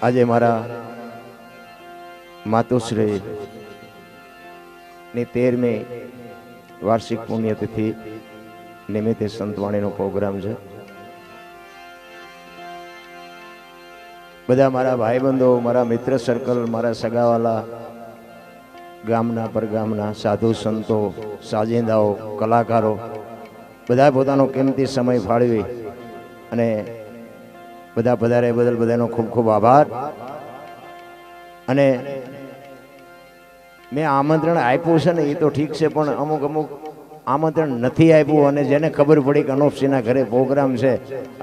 આજે મારા માતુશ્રી ની 13મી વાર્ષિક પુણ્યતિથિ નિમિત્તે સંતવાણીનો પ્રોગ્રામ છે. બધા મારા ભાઈબંધો, મારા મિત્ર સર્કલ, મારા સગાવાલા, ગામના પરગામના સાધુ સંતો, સાજિંદાઓ, કલાકારો બધા પોતાનો કિંમતી સમય ફાળવી અને બધા પધારે બદલ બધાનો ખૂબ ખૂબ આભાર. અને મેં આમંત્રણ આપ્યું છે ને એ તો ઠીક છે, પણ અમુક આમંત્રણ નથી આપ્યું અને જેને ખબર પડી કે અનોપસિંહના ઘરે પ્રોગ્રામ છે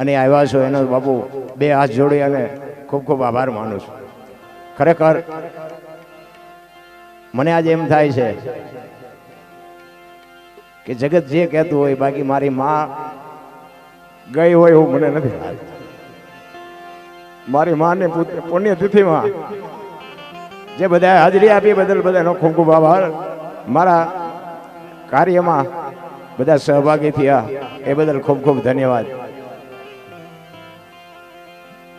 અને આવ્યા છો એનો બાપુ બે હાથ જોડી અને ખૂબ ખૂબ આભાર માનું છું. ખરેખર મને આજે એમ થાય છે કે જગત જે કહેતું હોય, બાકી મારી માં ગઈ હોય એવું મને નથી લાગતું. મારી માને પુણ્યતિથિમાં જે બધા હાજરી આપી બદલ બધાનો ખૂબ ખૂબ આભાર. મારા કાર્યમાં બધા સહભાગી થયા એ બદલ ખૂબ ખૂબ ધન્યવાદ.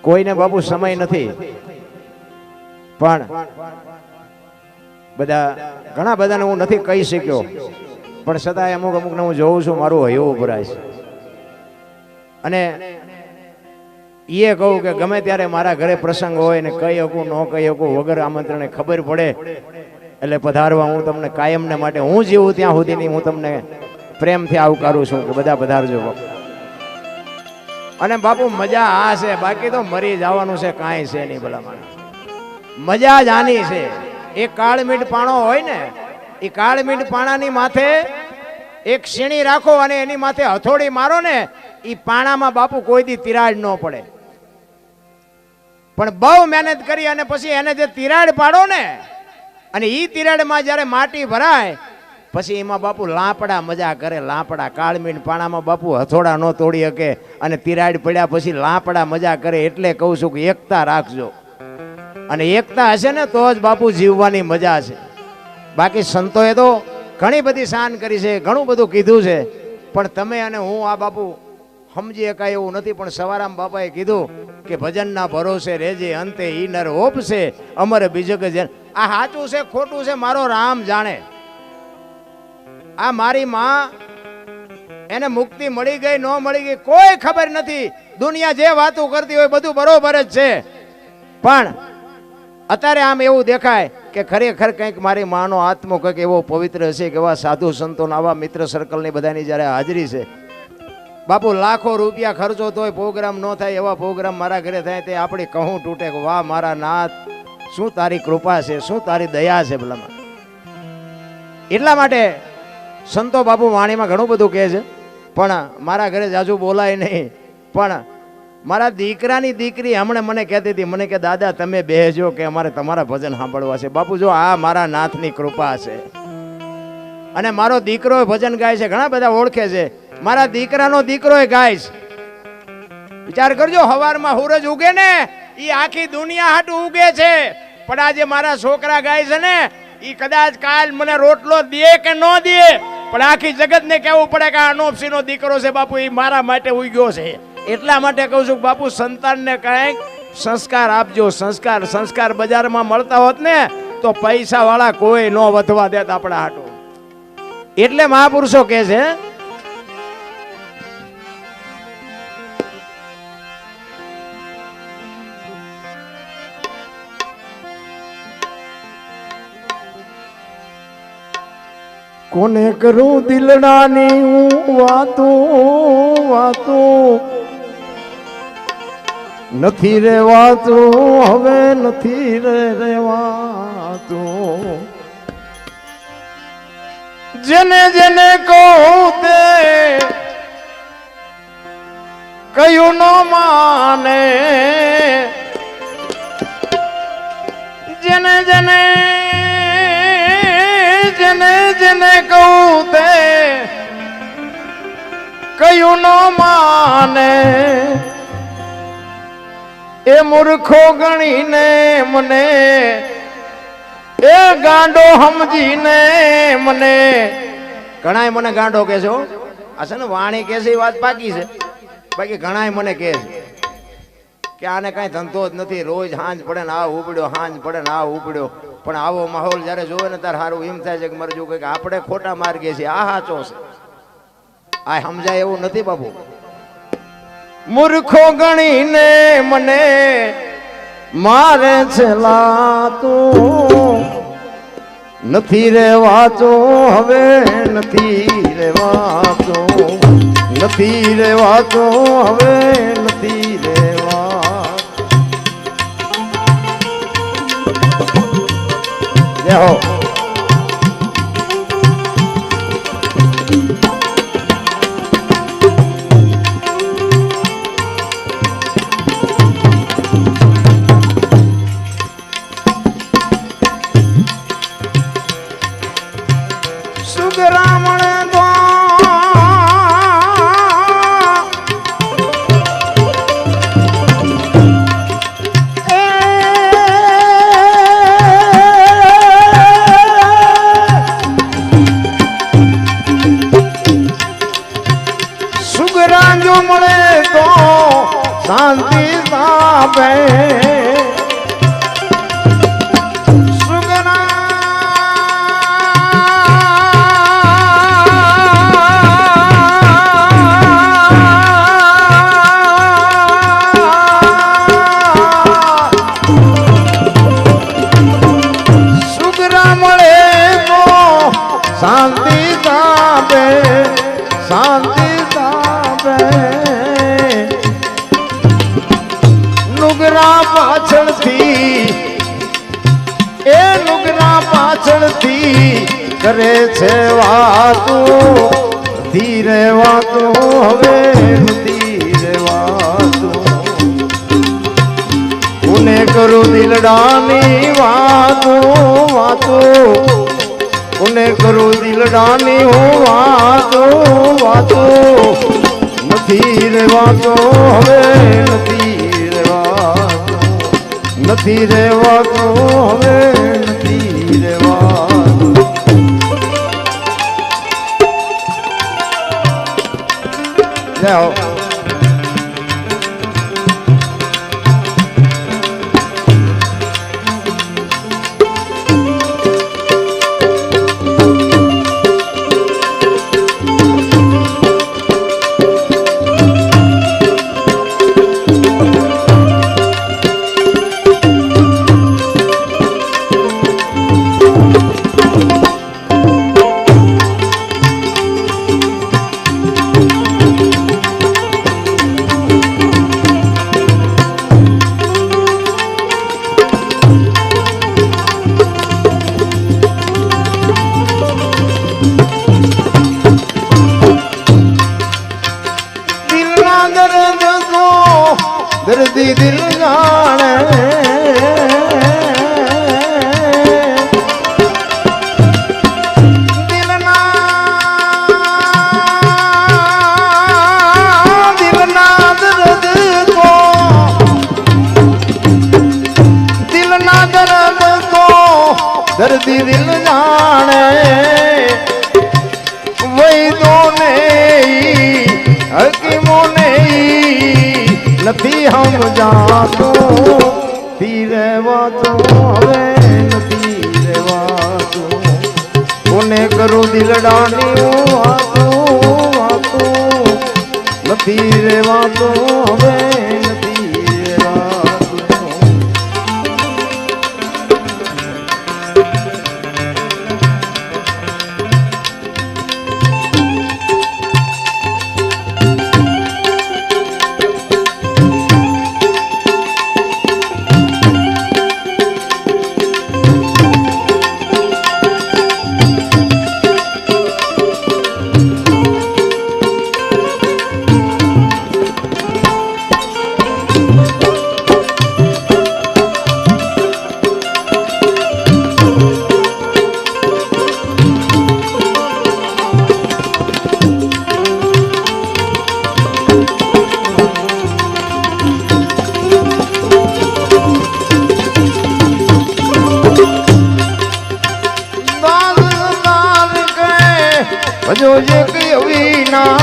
કોઈને બાપુ સમય નથી, પણ બધા ઘણા બધાને હું નથી કહી શક્યો, પણ છતાંય અમુકને હું જોઉં છું મારું હૈયું ઉભરાય છે. અને એ કહું કે ગમે ત્યારે મારા ઘરે પ્રસંગ હોય ને કહી શકું ન કહી શકું વગર આમંત્રણે ખબર પડે એટલે પધારવા હું તમને કાયમને માટે હું જીવું ત્યાં સુધીની હું તમને પ્રેમથી આવકારું છું કે બધા પધારજો. અને બાપુ મજા આ છે, બાકી તો મરી જવાનું છે, કાંઈ છે નહીં. ભલા માણસ મજા જ આની છે. એ કાળમીઠ પાણો હોય ને, એ કાળમીઠ પાણાની માથે એક સીણી રાખો અને એની માથે હથોડી મારો ને, એ પાણામાં બાપુ કોઈ દી તિરાડ ન પડે. પણ બહુ મહેનત કરી અને પછી એને જે તિરાડ પાડો ને, અને એ તિરાડમાં જ્યારે માટી ભરાય પછી એમાં બાપુ લાપડા મજા કરે. લાપડા કાળમીન પાણામાં બાપુ હથોડા ન તોડી શકે અને તિરાડ પડ્યા પછી લાપડા મજા કરે. એટલે કહું છું કે એકતા રાખજો, અને એકતા હશે ને તો જ બાપુ જીવવાની મજા છે. બાકી સંતોએ તો ઘણી બધી શાન કરી છે, ઘણું બધું કીધું છે, પણ તમે અને હું આ બાપુ સમજી શકાય એવું નથી. પણ સવારામ બાપાએ કીધું કે ભજનના ભરોસે રેજે, અંતે ઈ નર ઓપશે, અમર બીજક જન. આ સાચું છે ખોટું છે મારો રામ જાણે. આ મારી માં એને મુક્તિ મળી ગઈ ન મળી ગઈ કોઈ ખબર નથી. દુનિયા જે વાતો કરતી હોય બધું બરોબર જ છે, પણ અત્યારે આમ એવું દેખાય કે ખરેખર કંઈક મારી માનો આત્મો કંઈક એવો પવિત્ર હશે કે એવા સાધુ સંતો, આવા મિત્ર સર્કલની બધાની જ્યારે હાજરી છે બાપુ, લાખો રૂપિયા ખર્ચો તોય પ્રોગ્રામ ન થાય એવા પ્રોગ્રામ મારા ઘરે થાય તે આપણી કહું તૂટે કે વાહ મારા નાથ, શું તારી કૃપા છે, શું તારી દયા છે. ભલામાં એટલા માટે સંતો બાપુ વાણીમાં ઘણું બધું કહે છે, પણ મારા ઘરે જાજુ બોલાય નહીં. પણ મારા દીકરાની દીકરી હમણાં મને કહેતી હતી, મને કે દાદા તમે બેસજો કે અમારે તમારા ભજન સાંભળવા છે. બાપુ જો આ મારા નાથની કૃપા છે. અને મારો દીકરો ભજન ગાય છે, ઘણા બધા ઓળખે છે. મારા દીકરાનો દીકરો ગાય છે. વિચાર કરજો, હવારમાં સૂરજ ઉગે ને એ આખી દુનિયા હાટું ઉગે છે, પણ આજે મારા છોકરા ગાય છે ને એ કદાચ કાલ મને રોટલો દે કે ન દે, પણ આખી જગતને કહેવું પડે કે આ અનોપસિંહનો દીકરો છે બાપુ, એ મારા માટે ઉગ્યો છે. એટલા માટે કહું છું બાપુ સંતાનને કંઈક સંસ્કાર આપજો. સંસ્કાર બજારમાં મળતા હોત ને તો પૈસા વાળા કોઈ ન વધવા દેત આપણા હાટું. એટલે મહાપુરુષો કહે છે કોને કરું દિલડાની વાતો નથી રેવાતું, હવે નથી રેવાતું. જેને જેને કહું તે કયું ન માને, જેને જેને કહું તે કયું ન માને, એ મૂર્ખો ગણીને મને, એ ગાંડો સમજીને મને. ઘણાય મને ગાંડો કહે છે. આ છે ને વાણી કહે છે એ વાત પાકી છે, બાકી ઘણાય મને કહે છે કે આને કાંઈ ધંધો જ નથી, રોજ હાંજ પડે ને આ ઉપડ્યો, હાંજ પડે ને આ ઉપડ્યો. પણ આવો માહોલ જ્યારે જોવે ને ત્યારે સારું એમ થાય છે કે મારે જો કંઈક આપણે ખોટા માર્ગે છીએ, આ સાચો છે. આ સમજાય એવું નથી બાપુ. મૂર્ખો ગણીને મને મારે છે લાતું, નથી રેવાતું હવે નથી રેવાતું, નથી રેવાતું હવે નથી રેવાતું. જય હો. સુગરામણ દો સુગરાજો મળે તો શાંતિ સાપે. શાંતિ સાબે, શાંતિ સાબે. નુગરા પાછળથી, એ નુગરા પાછળથી કરે છે વાતું, ધીરે વાતું હવે ધીરે વાતું. કોને કરું દિલડાની વાતું વાતું, કોને કરું દિલડાની હું વાતો વાતો. નથી રેવાતો હવે નથી રેવાતો, નથી રેવાતો હવે નથી રેવાતો. જય હો. દર્દી દિલ જાણે, દિલના દર્દ કો, દિલના દર્દ કો દર્દી દિલ જાણે. વૈદો ને હકીમો ને નથી હમ જાતું, ધીરે વાતું હવે નથી રેવાતું. કોને કરું દિલડાની હું વાતું વાતું, નથી રેવાતું હવે નથી રેવાતું. ભજો એક અવિના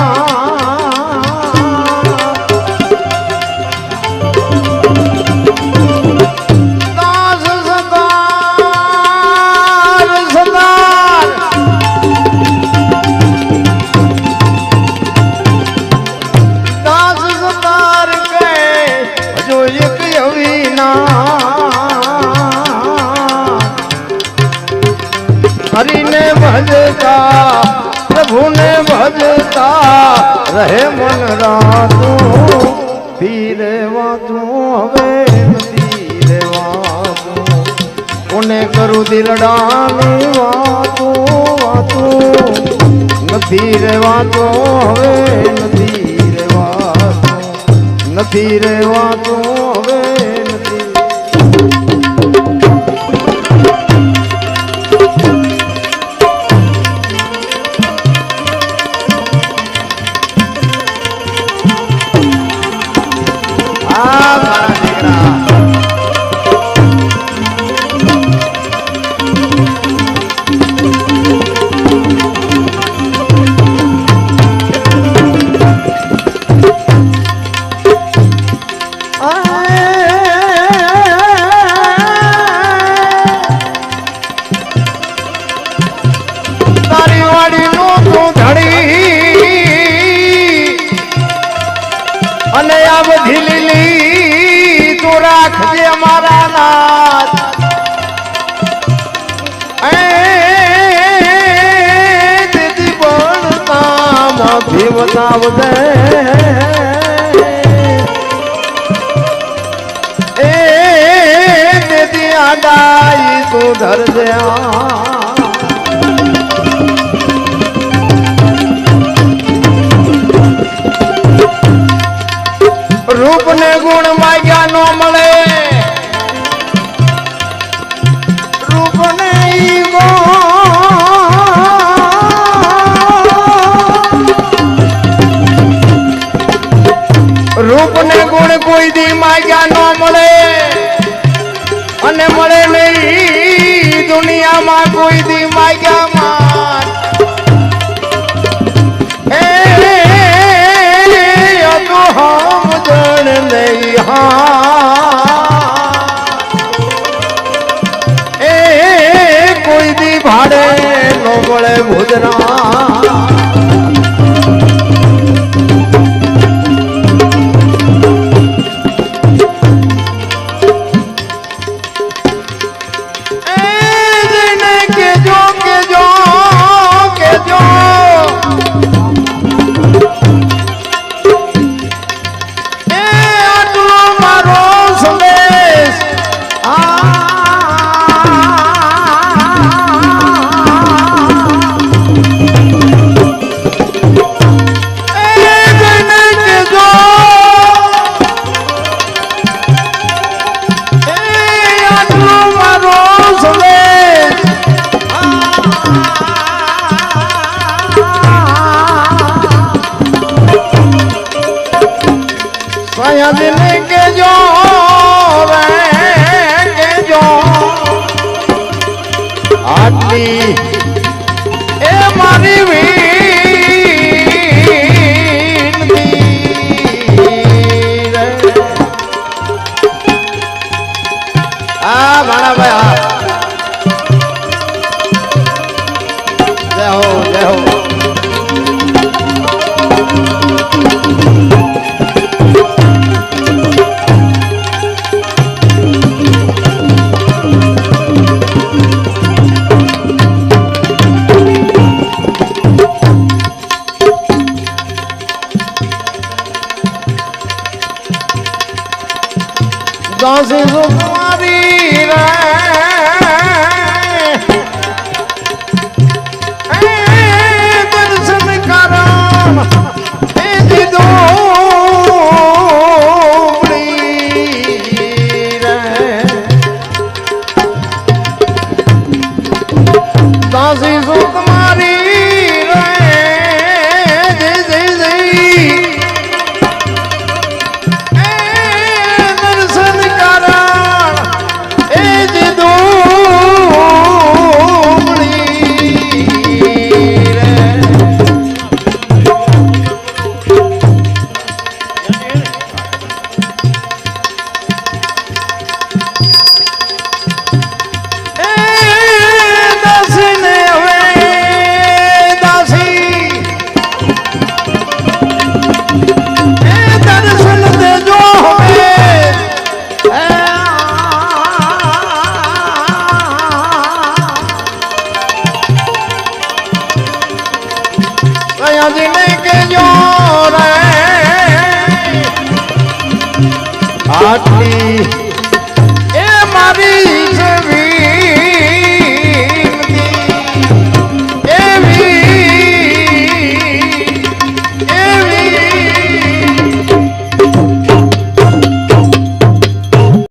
હરિને ભજતા પ્રભુને ભજતા રહે મન રાતું ધીરે વાતું હવે નથી રેવાતું કોને કરું દિલડાની વાતું નથી રેવાતું હવે નથી રેવાતું નથી રેવાતું હવે નથી અને આ બધી લીલી તું રાખજે મારા નાથ દીદી બળતા માથી બતાવજે એ દીદી આગાઈ તું ધરજે રૂપ ને ગુણ માગ્યા નો મળે રૂપ ને રૂપ ને ગુણ કોઈ દી માગ્યા નો મળે અને મળે નહીં દુનિયામાં કોઈ દી માગ્યા માર એ કોઈ દી ભાડે નો મળે ભુજના દિલ કે જો આટલી એ મારી વિનતી આ મારા ભાઈ જય હો જય હો दासी तुम्हारी दर्शन करम दो दासी तुम्हारी दर्शन करण ए जी दो આટલી